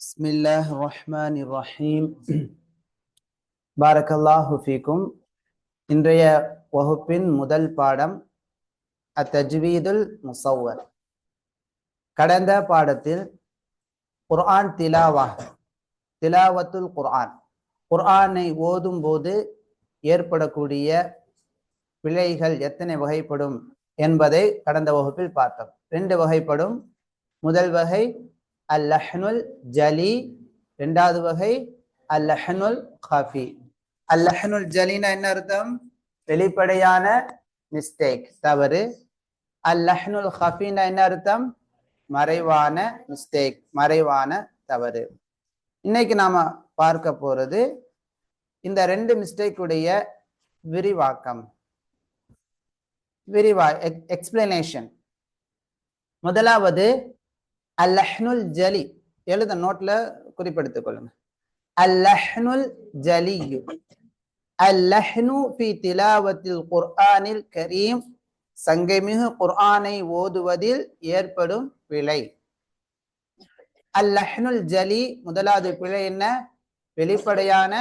பிஸ்மில்லாஹிர் ரஹ்மானிர் ரஹீம். பாரக்கல்லாஹு ஃபீக்கும். இன்றைய வகுப்பின் முதல் பாடம் அத்தஜ்வீதுல் முஸவ்வர். கடந்த பாடத்தில் குர்ஆன் திலாவத்துல் குர்ஆன், குர்ஆனை ஓதும் போது ஏற்படக்கூடிய பிழைகள் எத்தனை வகைப்படும் என்பதை கடந்த வகுப்பில் பார்த்தோம். 2 வகைப்படும். முதல் வகை அல்லஹ்னுல் ஜலி, இரண்டாவது வகை அல்லஹ்னுல் கஃபி. அல்லஹ்னுல் ஜலினா என்ன அர்த்தம்? வெளிப்படையான மிஸ்டேக், தவறு. அல்லஹ்னுல் கஃபினா என்ன அர்த்தம்? மறைவான மிஸ்டேக், மறைவான தவறு. இன்னைக்கு நாம பார்க்க போறது இந்த 2 மிஸ்டேக்குடைய விரிவாக்கம், எக்ஸ்பிளனேஷன். முதலாவது அல்லஹ்னுல் ஜலி. எழுத நோட்ல குறிப்பெடுத்துக் கொள்ளுங்க. அல்லஹ்னுல் ஜலியு. அல்லஹ்னு ஃபி திலாவத்தில் குர்ஆனில் கரீம், சங்கைமிகு குர்ஆனை ஓதுவதில் ஏற்படும் பிழை. அல்லஹ்னுல் ஜலி, முதலாவது பிழை என்ன? வெளிப்படையான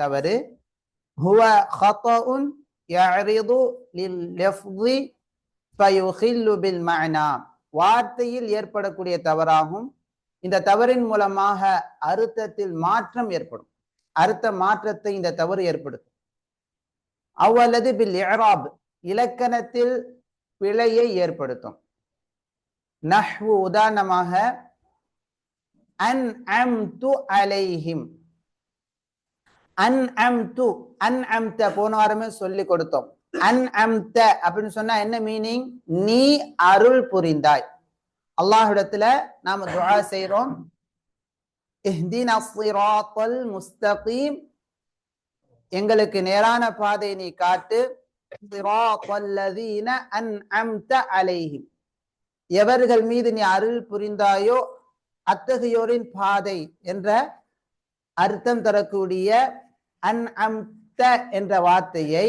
தவறு. ஹுவ ஹதஉன் யஅரிது லில் லஃظி ஃபயுகில்லு பில் மஅனா, வார்த்தையில் ஏற்படக்கூடிய தவறாகும். இந்த தவறின் மூலமாக அர்த்தத்தில் மாற்றம் ஏற்படும். அர்த்த மாற்றத்தை இந்த தவறு ஏற்படுத்தும். அவ்வல்லது பில் இஅராப், இலக்கணத்தில் பிழையை ஏற்படுத்தும். நஹ்வு, உதாரணமாக அன்அம்து அலைஹிம். அன்அம்து, அன்அம்த போன வாரமே சொல்லி கொடுத்தோம். அன்அம்த அப்படின்னு சொன்னா என்ன மீனிங்? நீ அருள் புரிந்தாய். அல்லாஹ்விடத்துல நாம துஆ செய்றோம், இஹ்தினஸ் ஸிராத்தல் முஸ்தகீம், எங்களுக்கு நேரான பாதையை நீ காட்டு. ஸிராத்தல் லதீன அன்அம்த அலைஹிம், எவர்கள் மீது நீ அருள் புரிந்தாயோ அத்தகையோரின் பாதை என்ற அர்த்தம் தரக்கூடிய அன்அம்த என்ற வார்த்தையை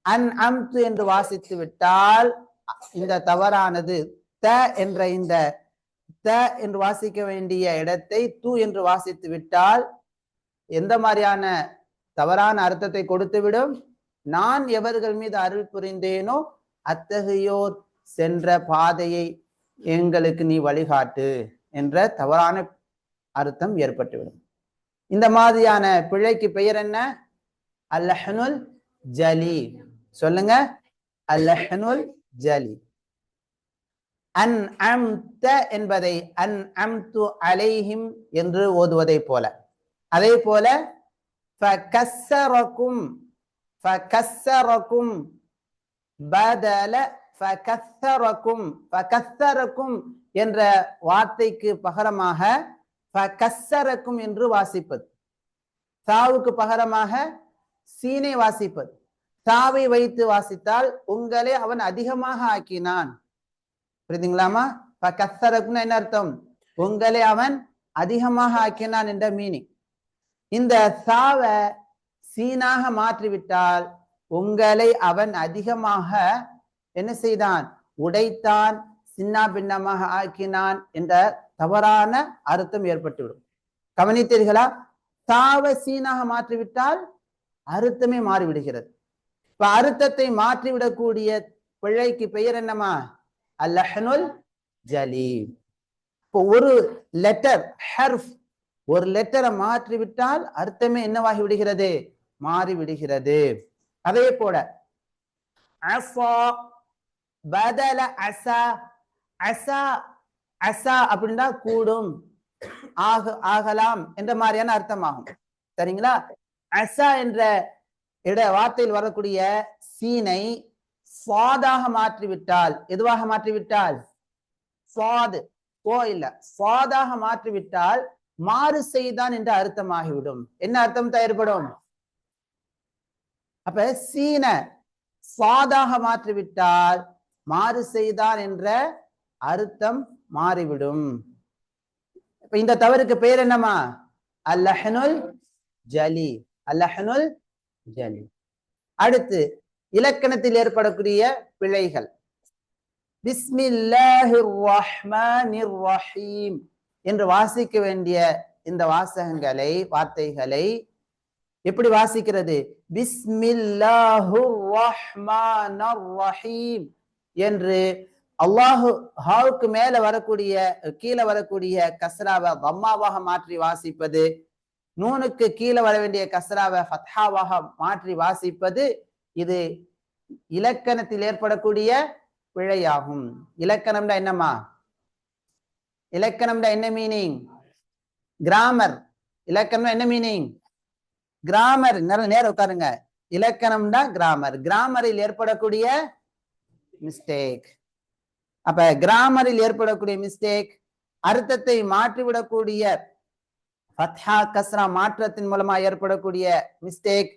அன்அம்து என்று வாசித்து விட்டால் இந்த தவறானது த என்ற இந்த த என்று வாசிக்க வேண்டிய இடத்தை து என்று வாசித்து விட்டால் எந்த மாதிரியான தவறான அர்த்தத்தை கொடுத்துவிடும்? நான் எவர்கள் மீது அருள் புரிந்தேனோ அத்தகையோர் சென்ற பாதையை எங்களுக்கு நீ வழிகாட்டு என்ற தவறான அர்த்தம் ஏற்பட்டுவிடும். இந்த மாதிரியான பிழைக்கு பெயர் என்ன? அல்லஹ்னுல் ஜலி. சொல்லுங்க, அல்லஹ்னுல் ஜலி. அன்அம்த என்பதை அன்அம்து அலைஹிம் என்று ஓதுவதை போல, அதே போல ஃபகஸ்ஸரகும், ஃபகஸ்ஸரகும் பதல ஃபகஸ்ஸரகும், ஃபகஸ்ஸரகும் என்ற வார்த்தைக்கு பகரமாக ஃபகஸ்ஸரகும் என்று வாசிப்பது, தாவுக்கு பகரமாக சீனை வாசிப்பது. தாவை வைத்து வாசித்தால் உங்களை அவன் அதிகமாக ஆக்கினான். புரியுதுங்களாமா? ஃபகஸ்ஸரகும்னா என்ன அர்த்தம்? உங்களை அவன் அதிகமாக ஆக்கினான் என்ற மீனிங். இந்த தாவை சீனாக மாற்றிவிட்டால் உங்களை அவன் அதிகமாக என்ன செய்தான்? உடைத்தான், சின்ன பின்னமாக ஆக்கினான் என்ற தவறான அர்த்தம் ஏற்பட்டுவிடும். கவனித்தீர்களா? தாவை சீனாக மாற்றிவிட்டால் அர்த்தமே மாறிவிடுகிறது. இப்ப அர்த்தத்தை மாற்றிவிடக்கூடிய பிழைக்கு பெயர் என்னமா? அல்லஹ்னுல் ஜலி. இப்போ ஒரு லெட்டர், ஹர்ஃப், ஒரு லெட்டரை மாற்றிவிட்டால் அர்த்தமே என்னவாகி விடுகிறது? மாறி விடுகிறது. அதே போல அஸா பதல அஸா, அஸா அஸா அப்படின்னா கூடும், ஆகலாம் என்ற மாதிரியான அர்த்தமாகும். சரிங்களா? அஸா என்ற வார்த்தையில் வரக்கூடிய சீனை சாதாக மாற்றிவிட்டால், எதுவாக மாற்றிவிட்டால்? சாது, ஓ இல்ல, சாதாக மாற்றிவிட்டால் மாறு செய்தான் என்ற அர்த்தமாகிவிடும். என்ன அர்த்தம் ஏற்படும்? அப்ப சீன சாதாக மாற்றிவிட்டால் மாறு செய்தான் என்ற அர்த்தம் மாறிவிடும். இப்ப இந்த தவறுக்கு பெயர் என்னமா? அல்லஹ்னுல் ஜலி. அல்லஹ்னுல் ஜலி. அடுத்து இலக்கணத்தில் ஏற்படக்கூடிய பிழைகள். பிஸ்மில்லாஹிர் ரஹ்மானிர் ரஹீம் என்று வாசிக்க வேண்டிய இந்த வார்த்தைகளை எப்படி வாசிக்கிறது? பிஸ்மில்லாஹிர் ரஹ்மானிர் ரஹீம் என்று அல்லாஹுக்கு மேல வரக்கூடிய கீழே வரக்கூடிய கஸ்ராவை தம்மாவாக மாற்றி வாசிப்பது, நூனுக்கு கீழே வர வேண்டிய கஸ்ராவை ஃபத்ஹாவாக மாற்றி வாசிப்பது, இது இலக்கணத்தில் ஏற்படக்கூடிய பிழையாகும். இலக்கணம்னா என்னமா? இலக்கணம்னா என்ன மீனிங்? கிராமர். இலக்கணம் என்ன மீனிங்? கிராமர். நேரம் உட்காருங்க. இலக்கணம்னா கிராமர். கிராமரில் ஏற்படக்கூடிய மிஸ்டேக். அப்ப கிராமரில் ஏற்படக்கூடிய மிஸ்டேக், அர்த்தத்தை மாற்றிவிடக்கூடிய ஃபத்ஹா கஸ்ரா மாற்றத்தின் மூலமா ஏற்படக்கூடிய மிஸ்டேக்,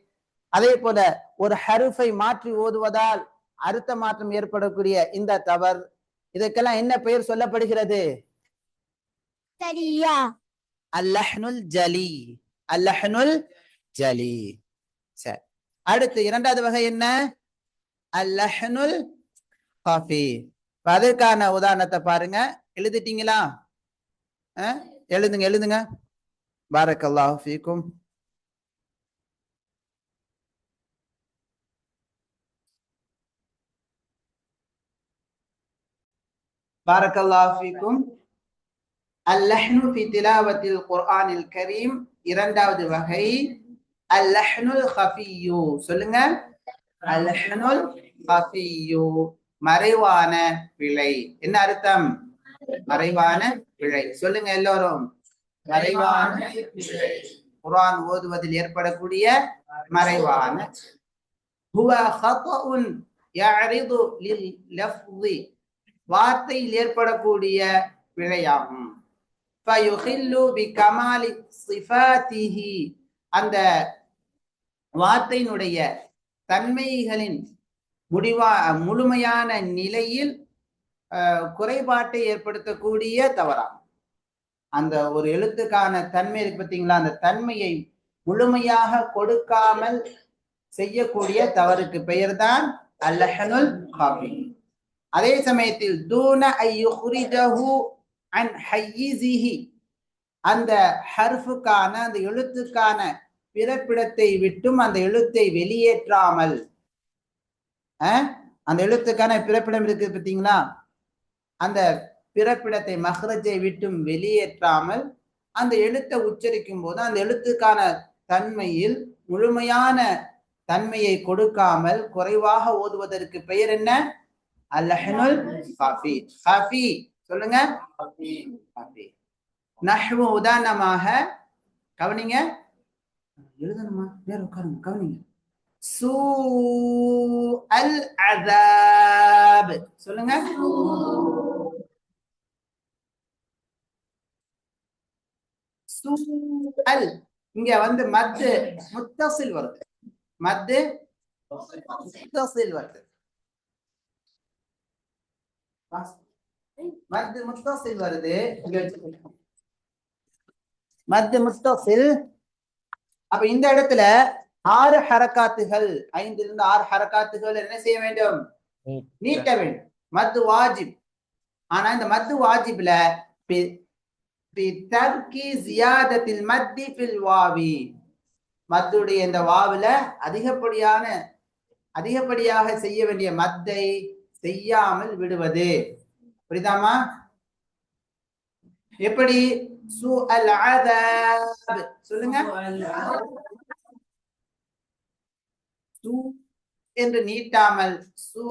அதே போல ஒரு ஹருஃபை மாற்றி ஓதுவதால் அர்த்த மாற்றம் ஏற்படக்கூடிய இந்த தவறு, இதுக்கெல்லாம் என்ன பெயர் சொல்லப்படுகிறது? அல்லஹ்னுல் ஜலி. அல்லஹ்னுல் ஜலி. சரி, அடுத்து இரண்டாவது வகை என்ன? அல்லஹ்னுல் கஃபி. அதற்கான உதாரணத்தை பாருங்க. எழுதிட்டீங்களா? எழுதுங்க. பாரக்கல்லாஹு ஃபீக்கும். பாரக்கல்லாஹு ஃபீக்கும். அல்லஹ்னு ஃபி திலாவத்தில் குர்ஆனில் கரீம். இரண்டாவது வகை அல்லஹ்னுல் கஃபியு. சொல்லுங்க. அல்லஹ்னுல் கஃபியு, மறைவான பிழை. என்ன அர்த்தம்? மறைவான பிழை. சொல்லுங்க எல்லோரும். மறைவான பிழை. குர்ஆன் ஓதுவதில் ஏற்படக்கூடிய மறைவான. ஹுவ ஹதஉன் யஅரிது லில் லஃப்ஸி, வார்த்தையில் ஏற்படக்கூடிய பிழையாகும். ஃபயுஹில்லு பிகமாலி ஸிஃபாத்திஹி, அந்த வார்த்தையினுடைய தன்மைகளின் முழுமையான நிலையில் குறைபாட்டை ஏற்படுத்தக்கூடிய தவறாகும். அந்த ஒரு எழுத்துக்கான தன்மை இருக்கு பார்த்தீங்களா, அந்த தன்மையை முழுமையாக கொடுக்காமல் செய்யக்கூடிய தவறுக்கு பெயர் தான் அல்லஹ்னுல் கஃபி. அதே சமயத்தில் தூன ஐயுஹ்ரிஜஹு அன் ஹய்யிஸிஹி, அந்த ஹர்ஃபுக்கான அந்த எழுத்துக்கான பிறப்பிடத்தை விட்டும் அந்த எழுத்தை வெளியேற்றாமல், அந்த எழுத்துக்கான பிறப்பிடம் இருக்கு பார்த்தீங்களா, அந்த பிறப்பிடத்தை மஹ்ரஜை விட்டும் வெளியேற்றாமல் அந்த எழுத்தை உச்சரிக்கும் போது அந்த எழுத்துக்கான தன்மையில் முழுமையான தன்மையை கொடுக்காமல் குறைவாக ஓதுவதற்கு பெயர் என்ன? அல்லஹ்னுல் கஃபி. கஃபி சொல்லுங்க. நஹ்வு உதாரணமாக கவனிங்க. எழுதணுமா? வேற உட்காருங்க, கவனிங்க. சூ அல் அஸாப். சொல்லுங்க. சூ அல், இங்க வந்து மத்து முத்தஸில் வருது. மத்து முத்தஸில் வருது. மத்து முத்தஸில் வருது. மத்து முத்தஸில். அப்ப இந்த இடத்துல 6 ஹரக்காத்துகள், 5 6 ஹரக்காத்துகள் என்ன செய்ய வேண்டும்? நீட்ட வேண்டும். மத்து வாஜிப். ஆனா இந்த மத்து வாஜிப்ல பிதர்கி ஜியாதத்தில் மத்தி ஃபில் வாவி, மத்துடைய இந்த வாவுல அதிகப்படியாக செய்ய வேண்டிய மத்தை செய்யாமல் விடுவது. புரியுதாமா? எப்படி? சூ அல் அஸாப். சொல்லுங்க. சூ என்று நீட்டாமல் சூ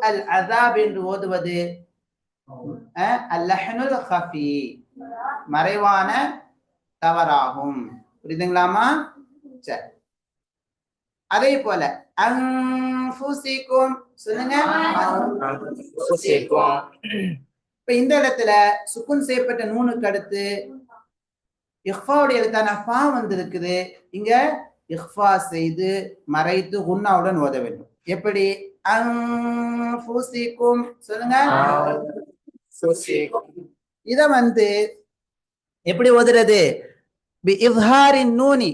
அல் அஸாப் என்று ஓதுவது அல்லஹ்னுல் கஃபி, மறைவான தவறாகும். புரியுதுங்களாமா? சரி. அதே போல அன்ஃபுசிக்கும். சொல்லுங்க. இப்ப இந்த இடத்துல சுக்குன் செய்யப்பட்ட நூனுக்கு அடுத்து இஃபாவுடைய எழுத்தான ஃபா வந்திருக்குது. இங்க இஃபா செய்து மறைத்து குன்னாவுடன் ஓத வேண்டும். எப்படி? அன்ஃபுசிக்கும். சொல்லுங்க. இத வந்து எப்படி ஓதுறது? பி இஸ்ஹாரின் நூனி,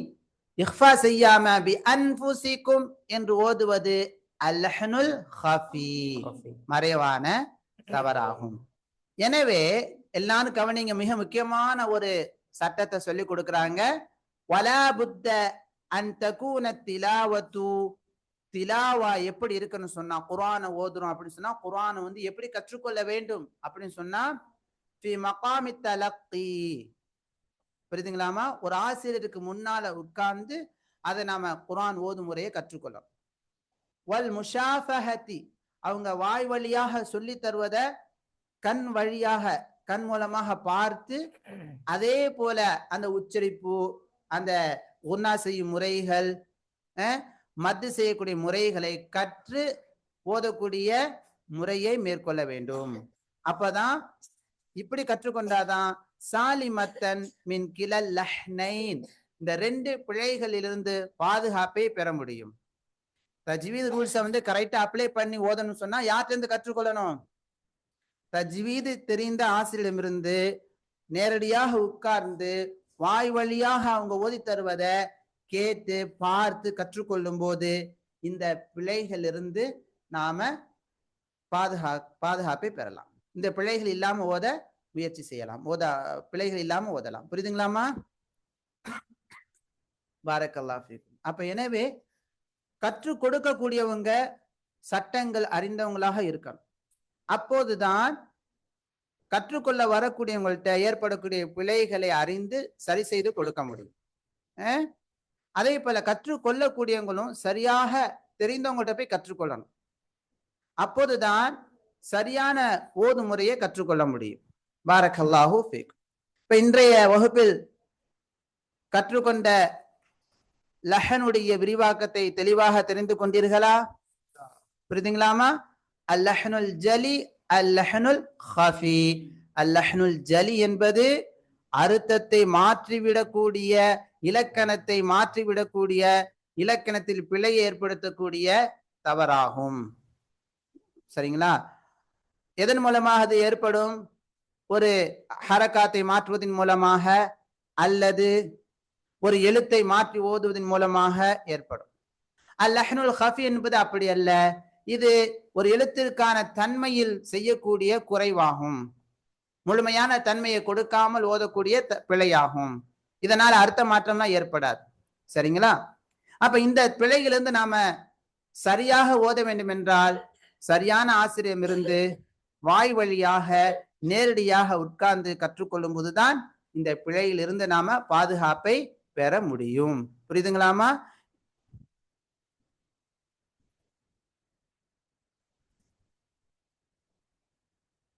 இஃபா செய்யாம பி அன்ஃபுசிக்கும் என்று ஓதுவது அல்லஹ்னுல் கஃபி, மறைவான தவறாகும். எனவே எல்லாரும் கவனிங்க, மிக முக்கியமான ஒரு சட்டத்தை சொல்லி கொடுக்குறாங்க. வலா புத்த அன் தகூன திலாவத்து, திலாவா எப்படி இருக்குன்னு சொன்னா, குர்ஆனை ஓதுறோம் அப்படின்னு சொன்னா குர்ஆனை வந்து எப்படி கற்றுக்கொள்ள வேண்டும் அப்படின்னு சொன்னா ஃபி மகாமி தலக்கி, புரியுதுங்களாமா? ஒரு ஆசிரியருக்கு முன்னால உட்கார்ந்து அதை நாம குர்ஆன் ஓதும் முறையை கற்றுக்கொள்ளணும். வல் முஷாஃபஹதி, அவங்க வாய் வழியாக சொல்லி தருவத கண் வழியாக, கண் மூலமாக பார்த்து, அதே போல அந்த உச்சரிப்பு, அந்த உன்னா செய்யும் முறைகள், மத்து செய்யக்கூடிய முறைகளை கற்று ஓதக்கூடிய முறையை மேற்கொள்ள வேண்டும். அப்பதான், இப்படி கற்றுக்கொண்டாதான் சாலிமத்தன் மின் கிலல் லஹ்னைன், இந்த 2 பிழைகளிலிருந்து பாதுகாப்பை பெற முடியும். தஜ்வீத் ரூல்ஸை வந்து கரெக்டா அப்ளை பண்ணி ஓதணும்னு சொன்னா யார்கிட்ட இருந்து கற்றுக்கொள்ளணும்? தஜ்வீது தெரிந்த ஆசிரியரிடமிருந்து நேரடியாக உட்கார்ந்து வாய் வழியாக அவங்க ஓதி தருவத கேட்டு பார்த்து கற்றுக்கொள்ளும் போது இந்த பிழைகள் இருந்து நாம பாதுகாப்பை பெறலாம். இந்த பிழைகள் இல்லாம ஓத முயற்சி செய்யலாம், பிழைகள் இல்லாம ஓதலாம். புரியுதுங்களாமா? பாரக்கல்லாஹ் ஃபீக்கும். அப்ப எனவே கற்றுக் கொடுக்கக்கூடியவங்க சட்டங்கள் அறிந்தவங்களாக இருக்கணும். அப்போதுதான் கற்றுக்கொள்ள வரக்கூடியவங்கள்ட்ட ஏற்படக்கூடிய பிழைகளை அறிந்து சரி செய்து கொடுக்க முடியும். அதே போல கற்றுக்கொள்ளக்கூடியவங்களும் சரியாக தெரிந்தவங்கள்ட்ட போய் கற்றுக்கொள்ளணும். அப்போதுதான் சரியான ஓது முறையை கற்றுக்கொள்ள முடியும். பாரக்கல்லாஹு ஃபீக். இப்ப இன்றைய வகுப்பில் கற்றுக்கொண்ட லஹனுடைய விரிவாக்கத்தை தெளிவாக தெரிந்து கொண்டீர்களா? புரியுதுங்களாமா? அல்லஹனுல் ஜலி, அல்லஹனுல் ஹஃபி. அல்லஹனுல் ஜலி என்பது அர்த்தத்தை மாற்றிவிடக்கூடிய, இலக்கணத்தை மாற்றிவிடக்கூடிய, இலக்கணத்தில் பிழையை ஏற்படுத்தக்கூடிய தவறாகும். சரிங்களா? எதன் மூலமாக அது ஏற்படும்? ஒரு ஹரக்காத்தை மாற்றுவதன் மூலமாக அல்லது ஒரு எழுத்தை மாற்றி ஓதுவதன் மூலமாக ஏற்படும். அல்லஹ்னுல் ஹஃபி என்பது அப்படி அல்ல. இது ஒரு எழுத்திற்கான தன்மையில் செய்யக்கூடிய குறைவாகும், முழுமையான தன்மையை கொடுக்காமல் ஓதக்கூடிய பிழையாகும். இதனால் அர்த்த மாற்றம்லாம் ஏற்படாது. சரிங்களா? அப்ப இந்த பிழையிலிருந்து நாம சரியாக ஓத வேண்டும் என்றால் சரியான ஆசிரியர் இருந்து வாய் வழியாக நேரடியாக உட்கார்ந்து கற்றுக்கொள்ளும் போதுதான் இந்த பிழையிலிருந்து நாம பாதுகாப்பை பெற முடியும். புரியுதுங்களாமா?